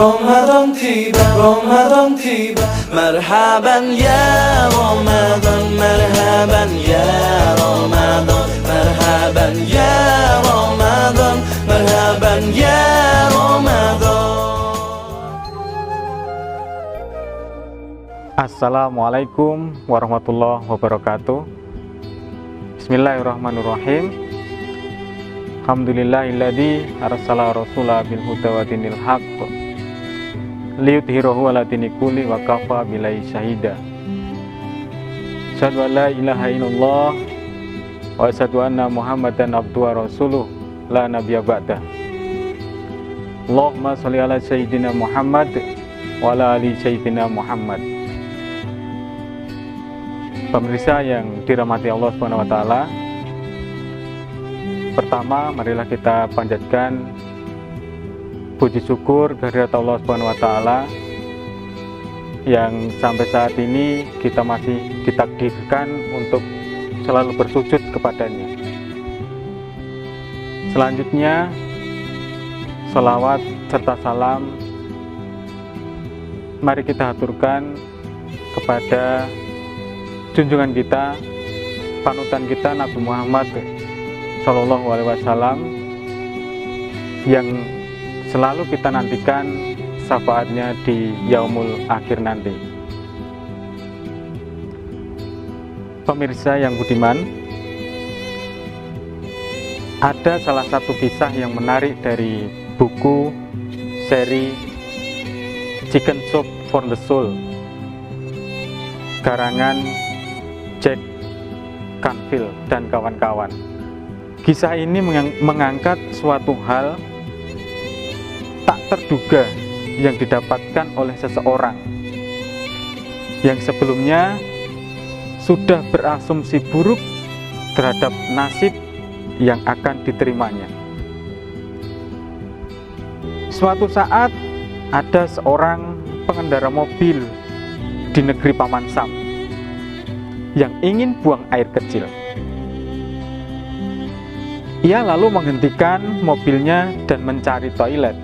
Ramadan tiba, Ramadan tiba. Marhaban ya Ramadan, marhaban ya Ramadan, marhaban ya Ramadan, marhaban ya Ramadan. Assalamualaikum warahmatullahi wabarakatuh. Bismillahirrahmanirrahim. Alhamdulillahilladzi arsala rasulahu bil huda wa dinil haqq liyudhhirahu 'ala dini kulli wa kafa billahi syahida. Asyhadu an la ilaha illallah wa asyhadu anna Muhammadan abduhu wa rasuluh la nabiyya ba'da. Allahumma sholli ala sayyidina Muhammad wa ala ali sayyidina Muhammad. Pemirsa yang dirahmati Allah Subhanahu wa taala, pertama marilah kita panjatkan puji syukur kehadirat Allah Subhanahu wa taala yang sampai saat ini kita masih ditakdirkan untuk selalu bersujud kepadanya. Selanjutnya selawat serta salam mari kita aturkan kepada junjungan kita, panutan kita Nabi Muhammad Sallallahu Alaihi Wasallam yang selalu kita nantikan syafaatnya di yaumul akhir nanti. Pemirsa yang budiman, ada salah satu kisah yang menarik dari buku seri Chicken Soup for the Soul karangan Jack Canfield dan kawan-kawan. Kisah ini mengangkat suatu hal tak terduga yang didapatkan oleh seseorang yang sebelumnya sudah berasumsi buruk terhadap nasib yang akan diterimanya. Suatu saat ada seorang pengendara mobil di negeri Paman Sam yang ingin buang air kecil. Ia lalu menghentikan mobilnya dan mencari toilet.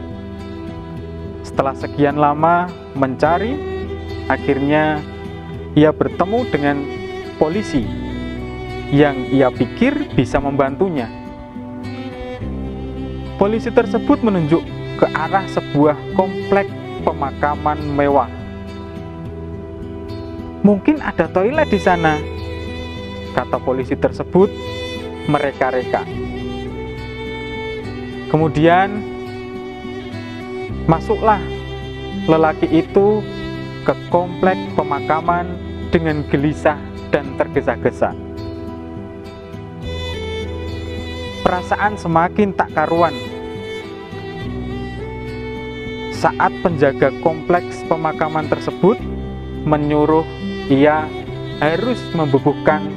Setelah sekian lama mencari, akhirnya ia bertemu dengan polisi yang ia pikir bisa membantunya. Polisi tersebut menunjuk ke arah sebuah komplek pemakaman mewah. Mungkin ada toilet di sana, kata polisi tersebut mereka-reka. Kemudian masuklah lelaki itu ke komplek pemakaman dengan gelisah dan tergesa-gesa. Perasaan semakin tak karuan saat penjaga kompleks pemakaman tersebut menyuruh ia harus membubuhkan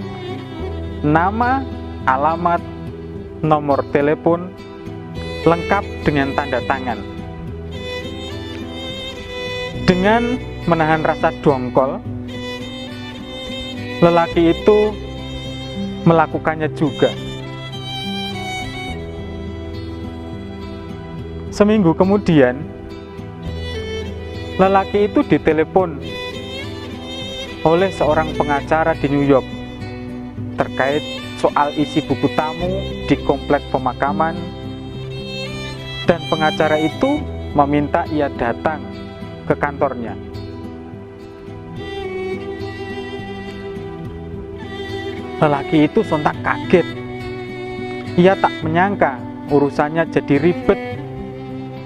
nama, alamat, nomor telepon lengkap dengan tanda tangan. Dengan menahan rasa dongkol, lelaki itu melakukannya juga. Seminggu kemudian, lelaki itu ditelepon oleh seorang pengacara di New York terkait soal isi buku tamu di komplek pemakaman, dan pengacara itu meminta ia datang ke kantornya. Lelaki itu sontak kaget. Ia tak menyangka urusannya jadi ribet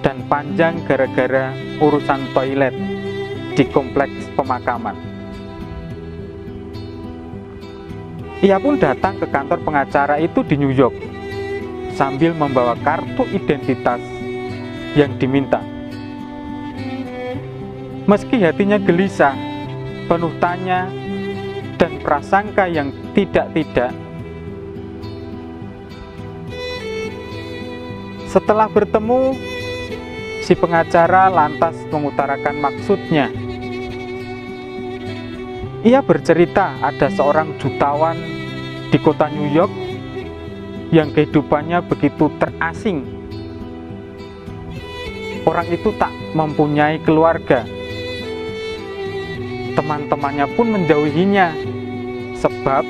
dan panjang gara-gara urusan toilet di kompleks pemakaman. Ia pun datang ke kantor pengacara itu di New York sambil membawa kartu identitas yang diminta. Meski hatinya gelisah, penuh tanya dan prasangka yang tidak-tidak, setelah bertemu, si pengacara lantas mengutarakan maksudnya. Ia bercerita ada seorang jutawan di kota New York yang kehidupannya begitu terasing orang itu tak mempunyai keluarga. Teman-temannya pun menjauhinya, sebab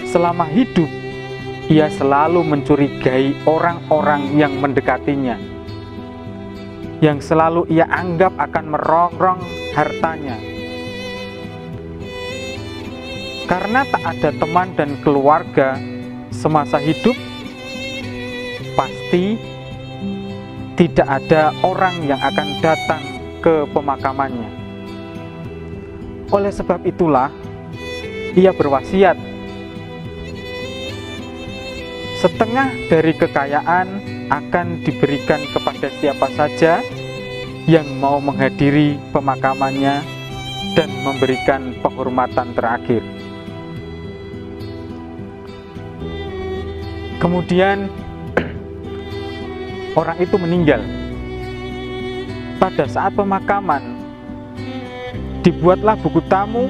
selama hidup ia selalu mencurigai orang-orang yang mendekatinya, yang selalu ia anggap akan merongrong hartanya. Karena tak ada teman dan keluarga semasa hidup, pasti tidak ada orang yang akan datang ke pemakamannya. Oleh sebab itulah, ia berwasiat, setengah dari kekayaan akan diberikan kepada siapa saja yang mau menghadiri pemakamannya dan memberikan penghormatan terakhir. Kemudian orang itu meninggal. Pada saat pemakaman, dibuatlah buku tamu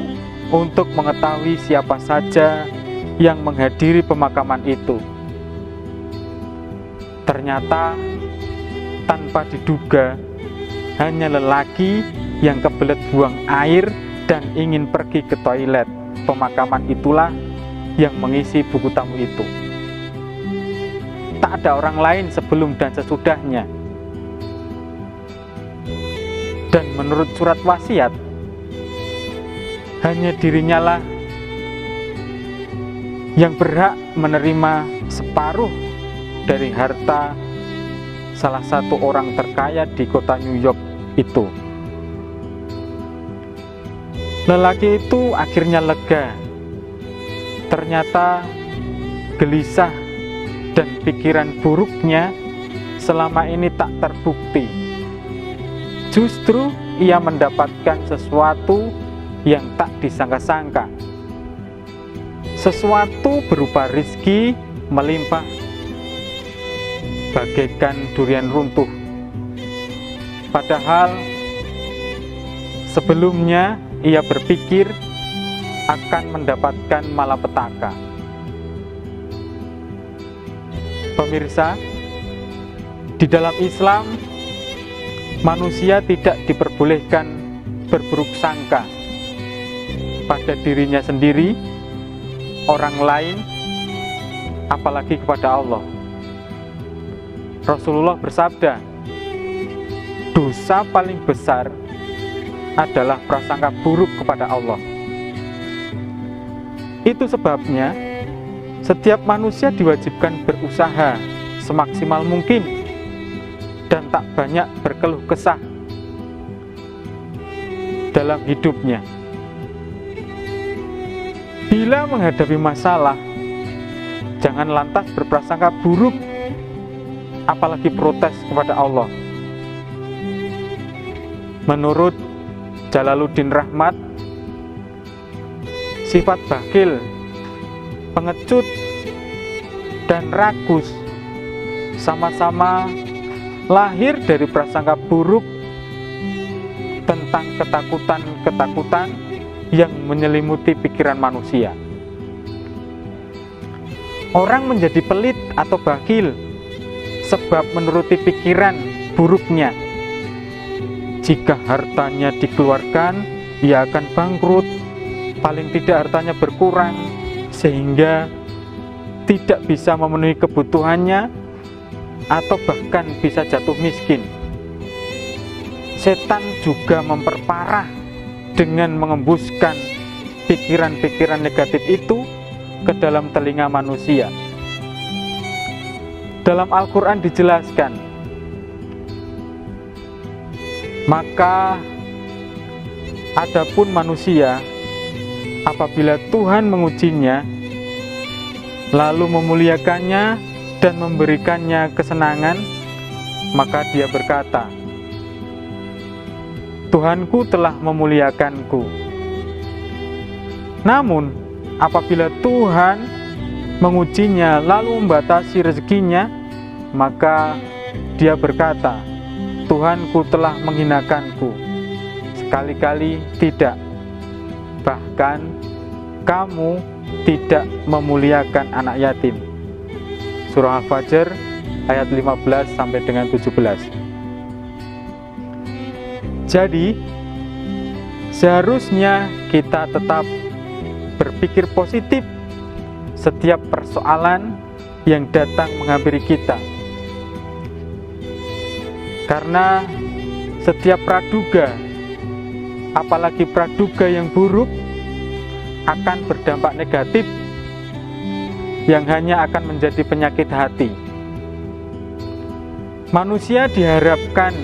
untuk mengetahui siapa saja yang menghadiri pemakaman itu. Ternyata tanpa diduga, hanya lelaki yang kebelet buang air dan ingin pergi ke toilet pemakaman itulah yang mengisi buku tamu itu. Tak ada orang lain sebelum dan sesudahnya. Dan menurut surat wasiat, hanya dirinya lah yang berhak menerima separuh dari harta salah satu orang terkaya di kota New York itu. Lelaki itu akhirnya lega. Ternyata gelisah dan pikiran buruknya selama ini tak terbukti. Justru ia mendapatkan sesuatu yang tak disangka-sangka. Sesuatu berupa rizki melimpah bagaikan durian runtuh. Padahal sebelumnya ia berpikir akan mendapatkan malapetaka. Pemirsa, di dalam Islam, manusia tidak diperbolehkan berburuk sangka pada dirinya sendiri, orang lain, apalagi kepada Allah. Rasulullah bersabda, dosa paling besar adalah prasangka buruk kepada Allah. Itu sebabnya setiap manusia diwajibkan berusaha semaksimal mungkin dan tak banyak berkeluh kesah dalam hidupnya. Bila menghadapi masalah, jangan lantas berprasangka buruk, apalagi protes kepada Allah. Menurut Jalaluddin Rahmat, sifat bakhil, pengecut, dan rakus sama-sama lahir dari prasangka buruk tentang ketakutan-ketakutan yang menyelimuti pikiran manusia. Orang menjadi pelit atau bakhil sebab menuruti pikiran buruknya. Jika hartanya dikeluarkan, ia akan bangkrut, paling tidak hartanya berkurang, sehingga tidak bisa memenuhi kebutuhannya atau bahkan bisa jatuh miskin. Setan juga memperparah dengan mengembuskan pikiran-pikiran negatif itu ke dalam telinga manusia. Dalam Al-Quran dijelaskan, maka adapun manusia, apabila Tuhan mengujinya, lalu memuliakannya dan memberikannya kesenangan, maka dia berkata, Tuhanku telah memuliakanku. Namun, apabila Tuhan mengujinya lalu membatasi rezekinya, maka dia berkata, Tuhanku telah menghinakanku. Sekali-kali tidak. Bahkan kamu tidak memuliakan anak yatim. Surah Al-Fajr ayat 15 sampai dengan 17. Jadi, seharusnya kita tetap berpikir positif setiap persoalan yang datang menghampiri kita. Karena setiap praduga, apalagi praduga yang buruk, akan berdampak negatif yang hanya akan menjadi penyakit hati. Manusia diharapkan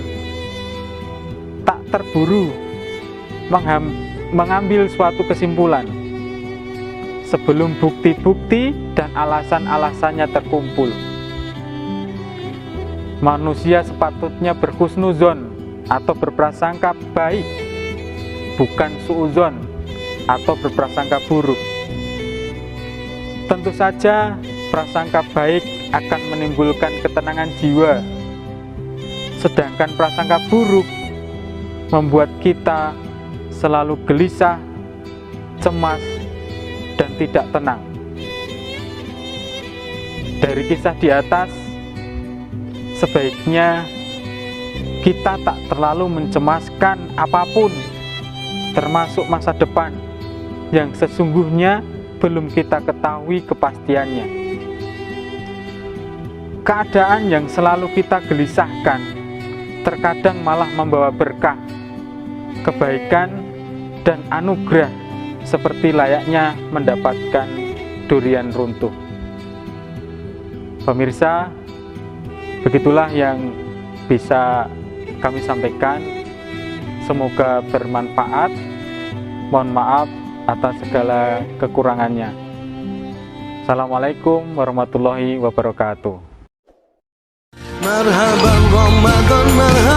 tak terburu mengambil suatu kesimpulan sebelum bukti-bukti dan alasan-alasannya terkumpul. Manusia sepatutnya berhusnuzon atau berprasangka baik, bukan suuzon atau berprasangka buruk. Tentu saja prasangka baik akan menimbulkan ketenangan jiwa, sedangkan prasangka buruk membuat kita selalu gelisah, cemas, dan tidak tenang. Dari kisah di atas, sebaiknya kita tak terlalu mencemaskan apapun, termasuk masa depan yang sesungguhnya belum kita ketahui kepastiannya. Keadaan yang selalu kita gelisahkan terkadang malah membawa berkah, kebaikan, dan anugerah, seperti layaknya mendapatkan durian runtuh. Pemirsa, begitulah yang bisa kami sampaikan. Semoga bermanfaat. Mohon maaf atas segala kekurangannya. Assalamualaikum warahmatullahi wabarakatuh. Marhaban Ramadan, marhaban